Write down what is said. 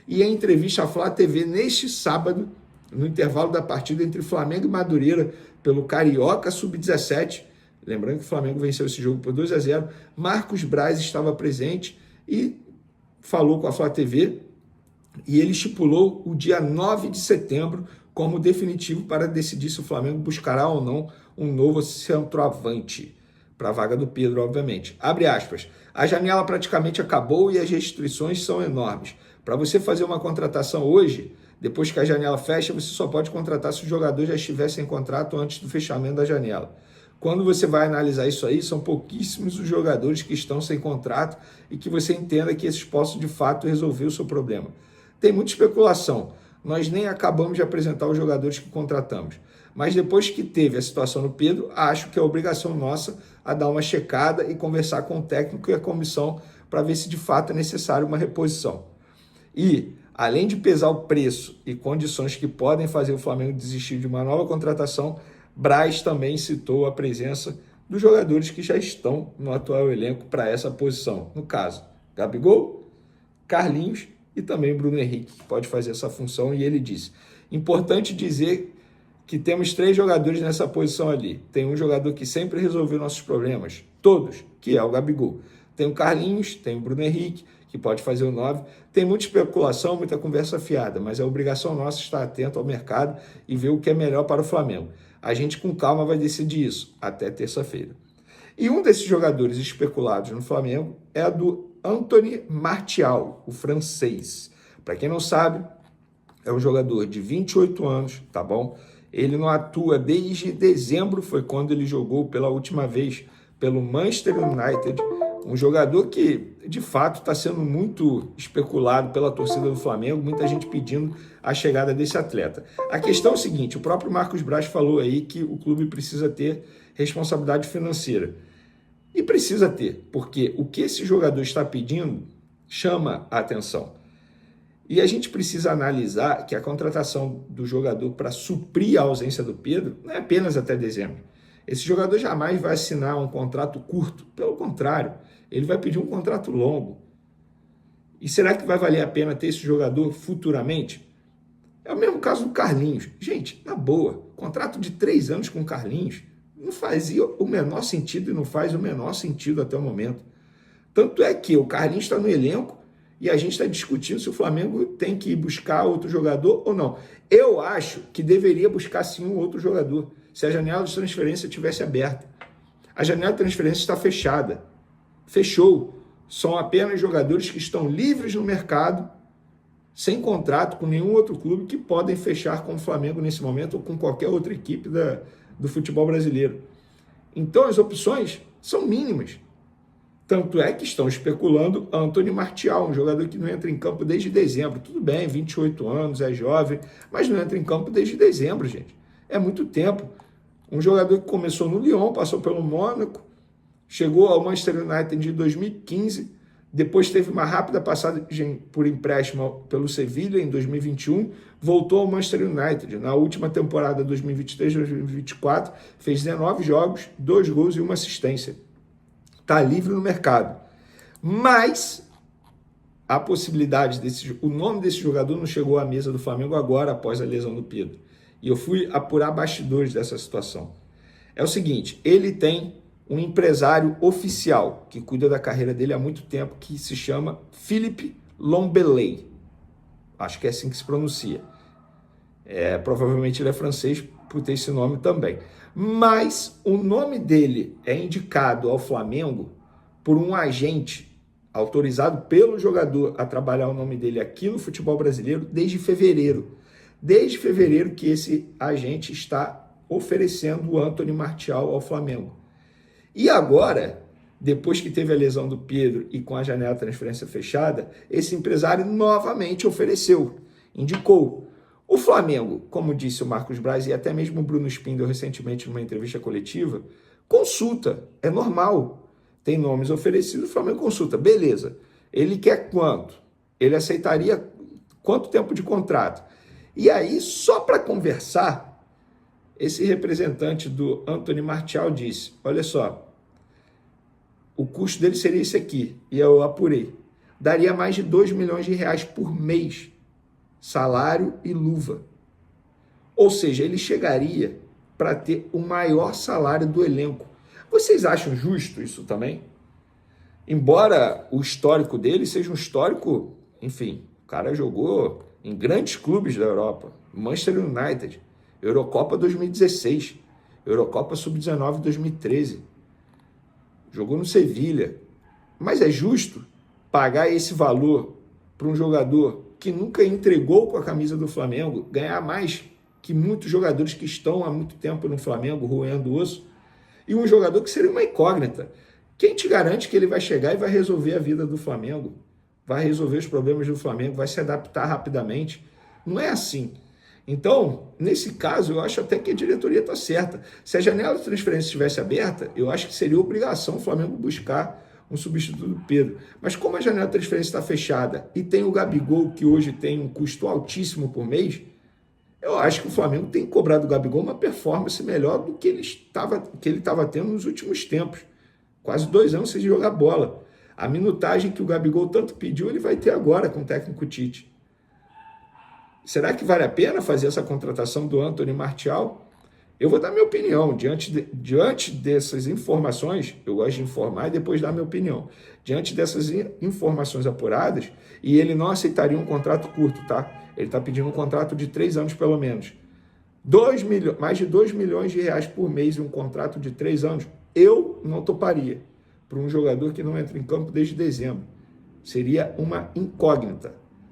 E em entrevista à Flá TV neste sábado, no intervalo da partida entre Flamengo e Madureira pelo Carioca Sub-17, lembrando que o Flamengo venceu esse jogo por 2-0, Marcos Braz estava presente e falou com a Flá TV, e ele estipulou o dia 9 de setembro como definitivo para decidir se o Flamengo buscará ou não um novo centroavante para a vaga do Pedro, obviamente. Abre aspas. A janela praticamente acabou e as restrições são enormes. Para você fazer uma contratação hoje, depois que a janela fecha, você só pode contratar se o jogador já estivesse em contrato antes do fechamento da janela. Quando você vai analisar isso aí, são pouquíssimos os jogadores que estão sem contrato e que você entenda que esses possam de fato resolver o seu problema. Tem muita especulação. Nós nem acabamos de apresentar os jogadores que contratamos. Mas depois que teve a situação no Pedro, acho que é obrigação nossa a dar uma checada e conversar com o técnico e a comissão para ver se de fato é necessário uma reposição. E, além de pesar o preço e condições que podem fazer o Flamengo desistir de uma nova contratação, Braz também citou a presença dos jogadores que já estão no atual elenco para essa posição. No caso, Gabigol, Carlinhos e também Bruno Henrique, que pode fazer essa função. E ele disse, importante dizer que temos 3 jogadores nessa posição ali. Tem um jogador que sempre resolveu nossos problemas, todos, que é o Gabigol. Tem o Carlinhos, tem o Bruno Henrique, que pode fazer o 9. Tem muita especulação, muita conversa fiada, mas é obrigação nossa estar atento ao mercado e ver o que é melhor para o Flamengo. A gente com calma vai decidir isso, até terça-feira. E um desses jogadores especulados no Flamengo é a do Anthony Martial, o francês. Para quem não sabe, é um jogador de 28 anos, tá bom? Ele não atua desde dezembro, foi quando ele jogou pela última vez pelo Manchester United, um jogador que, de fato, está sendo muito especulado pela torcida do Flamengo, muita gente pedindo a chegada desse atleta. A questão é o seguinte, o próprio Marcos Braz falou aí que o clube precisa ter responsabilidade financeira. E precisa ter, porque o que esse jogador está pedindo chama a atenção. E a gente precisa analisar que a contratação do jogador para suprir a ausência do Pedro não é apenas até dezembro. Esse jogador jamais vai assinar um contrato curto, pelo contrário, ele vai pedir um contrato longo. E será que vai valer a pena ter esse jogador futuramente? É o mesmo caso do Carlinhos. Gente, na boa, contrato de 3 anos com o Carlinhos não fazia o menor sentido e não faz o menor sentido até o momento. Tanto é que o Carlinhos está no elenco e a gente está discutindo se o Flamengo tem que ir buscar outro jogador ou não. Eu acho que deveria buscar sim um outro jogador, se a janela de transferência tivesse aberta. A janela de transferência está fechada. Fechou. São apenas jogadores que estão livres no mercado, sem contrato com nenhum outro clube, que podem fechar com o Flamengo nesse momento ou com qualquer outra equipe do futebol brasileiro. Então as opções são mínimas. Tanto é que estão especulando Anthony Martial, um jogador que não entra em campo desde dezembro. Tudo bem, 28 anos, é jovem, mas não entra em campo desde dezembro, gente. É muito tempo. Um jogador que começou no Lyon, passou pelo Mônaco, chegou ao Manchester United em 2015, depois teve uma rápida passagem por empréstimo pelo Sevilha em 2021, voltou ao Manchester United. Na última temporada 2023-2024, fez 19 jogos, 2 gols e 1 assistência. Está livre no mercado. Mas a possibilidade o nome desse jogador não chegou à mesa do Flamengo agora, após a lesão do Pedro. E eu fui apurar bastidores dessa situação. É o seguinte, ele tem um empresário oficial que cuida da carreira dele há muito tempo, que se chama Philippe Lombellet. Acho que é assim que se pronuncia. Provavelmente ele é francês por ter esse nome também. Mas o nome dele é indicado ao Flamengo por um agente autorizado pelo jogador a trabalhar o nome dele aqui no futebol brasileiro desde fevereiro. Desde fevereiro que esse agente está oferecendo o Anthony Martial ao Flamengo. E agora, depois que teve a lesão do Pedro e com a janela de transferência fechada, esse empresário novamente ofereceu, indicou. O Flamengo, como disse o Marcos Braz e até mesmo o Bruno Spindel recentemente numa entrevista coletiva, consulta, é normal. Tem nomes oferecidos, o Flamengo consulta, beleza. Ele quer quanto? Ele aceitaria quanto tempo de contrato? E aí, só para conversar, esse representante do Anthony Martial disse, olha só, o custo dele seria esse aqui, e eu apurei. Daria mais de 2 milhões de reais por mês salário e luva. Ou seja, ele chegaria para ter o maior salário do elenco. Vocês acham justo isso também? Embora o histórico dele seja um histórico, enfim, o cara jogou em grandes clubes da Europa, Manchester United, Eurocopa 2016, Eurocopa Sub-19 2013, jogou no Sevilha. Mas é justo pagar esse valor para um jogador que nunca entregou com a camisa do Flamengo, ganhar mais que muitos jogadores que estão há muito tempo no Flamengo, roendo o osso, e um jogador que seria uma incógnita. Quem te garante que ele vai chegar e vai resolver a vida do Flamengo? Vai resolver os problemas do Flamengo, vai se adaptar rapidamente? Não é assim. Então, nesse caso, eu acho até que a diretoria está certa. Se a janela de transferência estivesse aberta, eu acho que seria obrigação o Flamengo buscar um substituto do Pedro. Mas como a janela de transferência está fechada e tem o Gabigol, que hoje tem um custo altíssimo por mês, eu acho que o Flamengo tem que cobrar do Gabigol uma performance melhor do que ele estava tendo nos últimos tempos. Quase 2 anos sem jogar bola. A minutagem que o Gabigol tanto pediu, ele vai ter agora com o técnico Tite. Será que vale a pena fazer essa contratação do Anthony Martial? Eu vou dar minha opinião. Diante dessas informações, eu gosto de informar e depois dar minha opinião. Diante dessas informações apuradas, e ele não aceitaria um contrato curto, tá? Ele está pedindo um contrato de 3 anos pelo menos. Mais de 2 milhões de reais por mês e um contrato de 3 anos, eu não toparia para um jogador que não entra em campo desde dezembro. Seria uma incógnita.